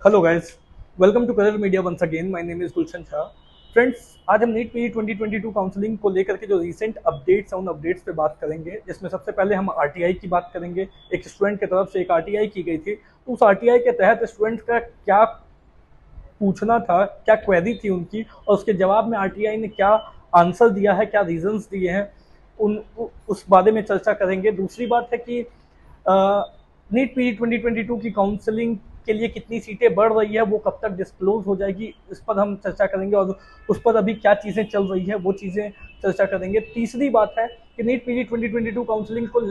Hello guys, welcome to colour media once again. My name is Gulshan Shah. Friends, आज हम NEET PG 2022 counselling को लेकर के जो रीसेंट अपडेट्स हैं उन अपडेट्स पे बात करेंगे, जिसमें सबसे पहले हम आरटीआई की बात करेंगे। एक स्टूडेंट की तरफ से एक आरटीआई की गई थी, तो उस आरटीआई के तहत स्टूडेंट का क्या पूछना था, क्या क्वेरी थी उनकी, और उसके जवाब में आरटीआई ने क्या आंसर दिया है, क्या रीजंस दिए हैं, उस बारे में चर्चा करेंगे। दूसरी बात है कि नीट पीजी 2022 की काउंसलिंग के लिए कितनी सीटें बढ़ रही है, वो कब तक डिस्क्लोज हो जाएगी, इस पर हम चर्चा करेंगे, और उस पर अभी क्या चीज़ें चल रही है वो चीज़ें चर्चा करेंगे। तीसरी बात है कि नीट पीजी 2022 काउंसलिंग को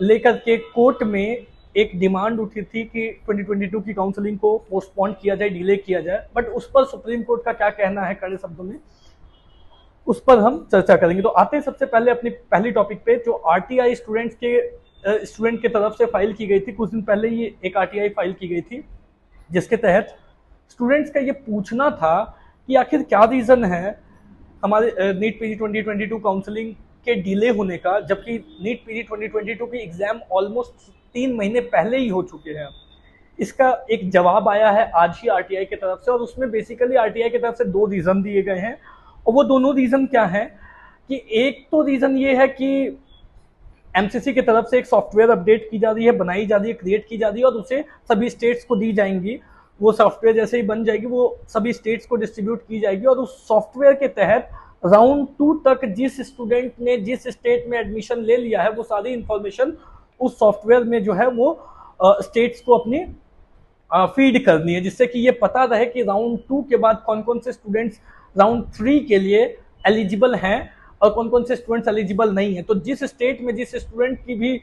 लेकर के कोर्ट में एक डिमांड उठी थी कि 2022 की काउंसलिंग को पोस्टपोन किया जाए, डिले किया जाए, बट उस पर सुप्रीम कोर्ट का क्या कहना है कड़े शब्दों में, उस पर हम चर्चा करेंगे। तो आते हैं सबसे पहले अपनी पहली टॉपिक पे, जो आरटीआई स्टूडेंट के तरफ से फाइल की गई थी। कुछ दिन पहले ये एक आरटीआई फाइल की गई थी, जिसके तहत स्टूडेंट्स का ये पूछना था कि आखिर क्या रीज़न है हमारे नीट पीजी 2022 काउंसलिंग के डिले होने का, जबकि नीट पीजी 2022 की एग्ज़ाम ऑलमोस्ट 3 महीने पहले ही हो चुके हैं। इसका एक जवाब आया है आज ही आरटीआई की तरफ से, और उसमें बेसिकली आरटीआई की तरफ से 2 रीज़न दिए गए हैं। और वो दोनों रीज़न क्या हैं कि एक तो रीज़न ये है कि एमसीसी की तरफ से एक सॉफ्टवेयर अपडेट की जा रही है, बनाई जा रही है, क्रिएट की जा रही है, और उसे सभी स्टेट्स को दी जाएंगी। वो सॉफ्टवेयर जैसे ही बन जाएगी वो सभी स्टेट्स को डिस्ट्रीब्यूट की जाएगी, और उस सॉफ्टवेयर के तहत राउंड 2 तक जिस स्टूडेंट ने जिस स्टेट में एडमिशन ले लिया है वो सारी इंफॉर्मेशन उस सॉफ्टवेयर में जो है वो स्टेट्स को अपनी फीड करनी है, जिससे कि ये पता रहे कि राउंड 2 के बाद कौन कौन से स्टूडेंट्स राउंड 3 के लिए एलिजिबल हैं और कौन कौन से स्टूडेंट्स एलिजिबल नहीं है। तो जिस स्टेट में जिस स्टूडेंट की भी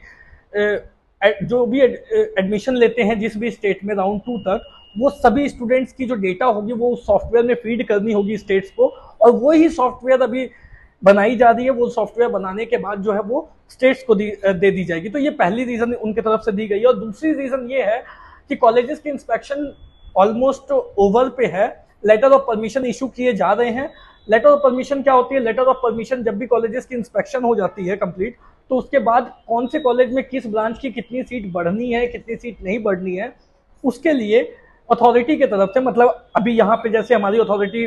जो भी एडमिशन लेते हैं जिस भी स्टेट में राउंड 2 तक, वो सभी स्टूडेंट्स की जो डेटा होगी वो उस सॉफ्टवेयर में फीड करनी होगी स्टेट्स को, और वो ही सॉफ्टवेयर अभी बनाई जा रही है। वो सॉफ्टवेयर बनाने के बाद जो है वो स्टेट्स को दे दी जाएगी। तो ये पहली रीजन उनके तरफ से दी गई है। और दूसरी रीजन ये है कि कॉलेजेस के इंस्पेक्शन ऑलमोस्ट ओवर पे है, लेटर ऑफ परमिशन इशू किए जा रहे हैं। लेटर ऑफ परमिशन क्या होती है? लेटर ऑफ परमिशन जब भी कॉलेजेस की इंस्पेक्शन हो जाती है कंप्लीट, तो उसके बाद कौन से कॉलेज में किस ब्रांच की कितनी सीट बढ़नी है, कितनी सीट नहीं बढ़नी है, उसके लिए अथॉरिटी की तरफ से, मतलब अभी यहाँ पे जैसे हमारी अथॉरिटी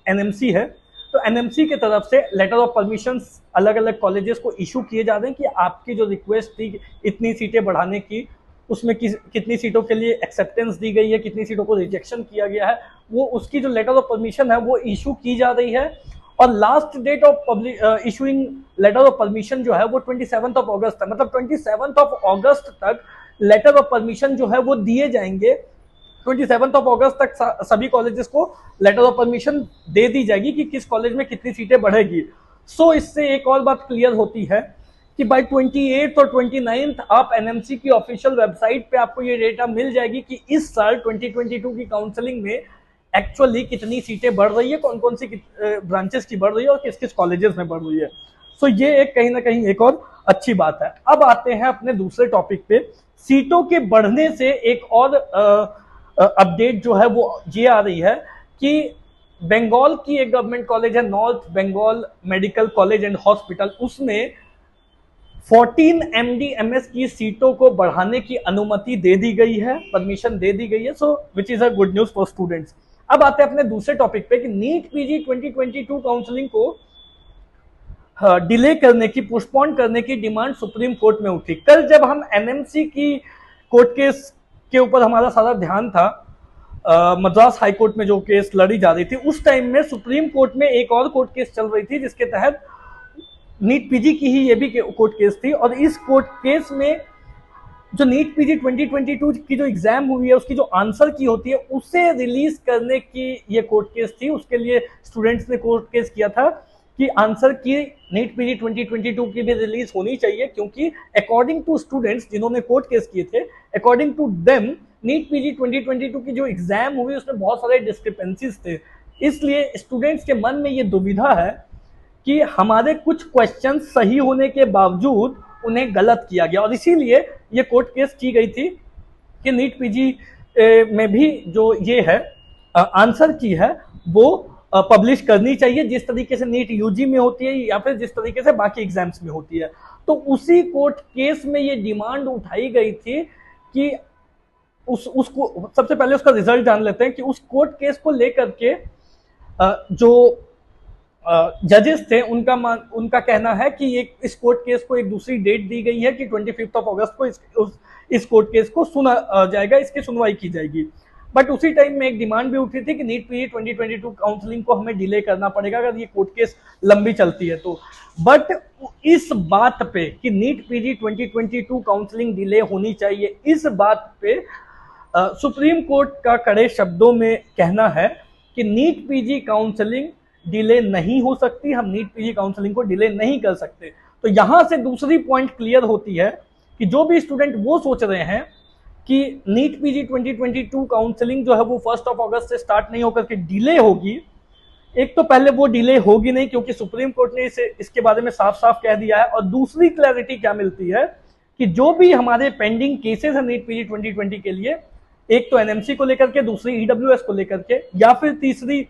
एनएमसी है, तो एनएमसी की तरफ से लेटर ऑफ परमिशन अलग अलग कॉलेजेस को इशू किए जा रहे हैं कि आपकी जो रिक्वेस्ट थी इतनी सीटें बढ़ाने की, उसमें कितनी सीटों के लिए एक्सेप्टेंस दी गई है, कितनी सीटों को रिजेक्शन किया गया है, वो उसकी जो लेटर ऑफ परमिशन है वो इशू की जा रही है। और last date of issuing letter of permission जो है वो 27 अगस्त है, मतलब 27 अगस्त तक लेटर ऑफ परमिशन जो है वो दिए जाएंगे। 27 अगस्त तक सभी कॉलेजेस को लेटर ऑफ परमिशन दे दी जाएगी कि किस कॉलेज में कितनी सीटें बढ़ेगी। सो इससे एक और बात क्लियर होती है कि बाय 28 और 29 आप एनएमसी की ऑफिशियल वेबसाइट पे आपको ये डेटा मिल जाएगी कि इस साल 2022 की काउंसलिंग में एक्चुअली कितनी सीटें बढ़ रही है, कौन कौन सी ब्रांचेस की बढ़ रही है और किस किस कॉलेजेस में बढ़ रही है। सो ये एक कहीं ना कहीं एक और अच्छी बात है। अब आते हैं अपने दूसरे टॉपिक पे। सीटों के बढ़ने से एक और अपडेट जो है वो ये आ रही है कि बंगाल की एक गवर्नमेंट कॉलेज है, north Bengal medical college and hospital, उसमें 14 MD/MS की सीटों को बढ़ाने की अनुमति दे दी गई है, परमिशन दे दी गई है। So which is a good news for students. अब आते हैं अपने दूसरे टॉपिक पे कि नीट पीजी 2022 काउंसलिंग को डिले करने की, पोस्टपोन करने की डिमांड सुप्रीम कोर्ट में उठी। कल जब हम एनएमसी की कोर्ट केस के ऊपर हमारा सारा ध्यान था, मद्रास हाई कोर्ट में जो केस लड़ी जा रही थी, उस टाइम में सुप्रीम कोर्ट में एक और कोर्ट केस चल रही थी जिसके तहत नीट पीजी की ही ये भी कोर्ट केस थी। और इस कोर्ट केस में जो नीट पीजी 2022 की जो एग्जाम हुई है उसकी जो आंसर की होती है उसे रिलीज करने की ये कोर्ट केस थी। उसके लिए स्टूडेंट्स ने कोर्ट केस किया था कि आंसर की नीट पीजी 2022 की भी रिलीज होनी चाहिए, क्योंकि अकॉर्डिंग टू स्टूडेंट्स जिन्होंने कोर्ट केस किए थे, according to them NEET PG 2022 की जो एग्जाम हुई उसमें बहुत सारे डिस्क्रिपेंसीज थे। इसलिए स्टूडेंट्स के मन में ये दुविधा है कि हमारे कुछ क्वेश्चन सही होने के बावजूद उन्हें गलत किया गया, और इसीलिए ये कोर्ट केस की गई थी कि नीट पीजी में भी जो ये है आंसर की है वो पब्लिश करनी चाहिए, जिस तरीके से नीट यूजी में होती है या फिर जिस तरीके से बाकी एग्जाम्स में होती है। तो उसी कोर्ट केस में ये डिमांड उठाई गई थी कि उसको सबसे पहले उसका रिजल्ट जान लेते हैं कि उस कोर्ट केस को लेकर के जो जजेस थे उनका कहना है कि इस कोर्ट केस को एक दूसरी डेट दी गई है कि 25 अगस्त को इस कोर्ट केस को सुना जाएगा, इसकी सुनवाई की जाएगी। बट उसी टाइम में एक डिमांड भी उठी थी कि नीट पीजी 2022 काउंसलिंग को हमें डिले करना पड़ेगा अगर ये कोर्ट केस लंबी चलती है तो। बट इस बात पे कि नीट पीजी 2022 काउंसलिंग डिले होनी चाहिए, इस बात पे सुप्रीम कोर्ट का कड़े शब्दों में कहना है कि नीट पीजी काउंसलिंग डिले नहीं हो सकती, हम नीट पीजी काउंसलिंग को डिले नहीं कर सकते। तो यहां से दूसरी पॉइंट क्लियर होती है कि जो भी स्टूडेंट वो सोच रहे हैं कि नीट पीजी 2022 काउंसलिंग जो है वो 1 अगस्त से स्टार्ट नहीं होकर के डिले होगी, एक तो पहले वो डिले होगी नहीं क्योंकि सुप्रीम कोर्ट ने इसके बारे में साफ साफ कह दिया है। और दूसरी क्लैरिटी क्या मिलती है कि जो भी हमारे पेंडिंग केसेस है नीट पीजी 2020 के लिए, एक तो एनएमसी को लेकर के, दूसरी ईडब्ल्यूएस को लेकर के, या फिर तीसरी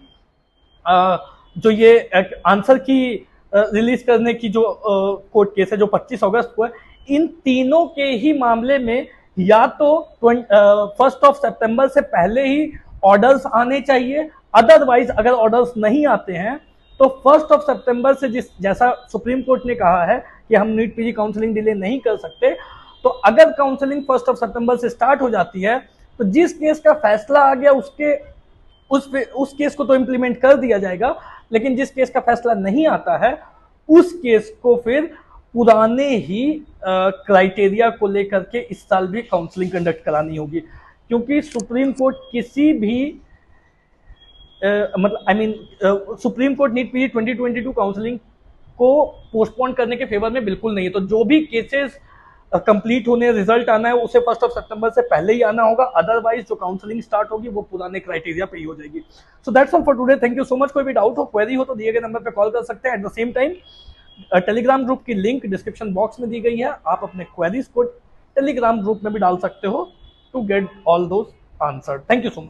जो ये आंसर की रिलीज करने की जो कोर्ट केस है जो 25 अगस्त को है, इन तीनों के ही मामले में या तो 1 सितंबर से पहले ही ऑर्डर्स आने चाहिए, अदरवाइज अगर ऑर्डर्स नहीं आते हैं तो 1 सितंबर से जैसा सुप्रीम कोर्ट ने कहा है कि हम नीट पीजी काउंसलिंग डिले नहीं कर सकते, तो अगर काउंसलिंग 1 सितंबर से स्टार्ट हो जाती है तो जिस केस का फैसला आ गया उस केस को तो इम्प्लीमेंट कर दिया जाएगा, लेकिन जिस केस का फैसला नहीं आता है उस केस को फिर पुराने ही क्राइटेरिया को लेकर के इस साल भी काउंसलिंग कंडक्ट करानी होगी। क्योंकि सुप्रीम कोर्ट किसी भी supreme court NEET PG 2022 counselling को पोस्टपोन करने के फेवर में बिल्कुल नहीं है। तो जो भी केसेस कंप्लीट होने, रिजल्ट आना है, उसे 1 सितंबर से पहले ही आना होगा, अदरवाइज जो काउंसलिंग स्टार्ट होगी वो पुराने क्राइटेरिया पे ही हो जाएगी। So that's all for today, thank you so much. कोई भी डाउट हो, क्वेरी हो तो दिए गए नंबर पे कॉल कर सकते हैं। At the same time Telegram group की लिंक डिस्क्रिप्शन बॉक्स में दी गई है, आप अपने क्वेरीज को टेलीग्राम ग्रुप में भी डाल सकते हो to get all those answer. Thank you so much.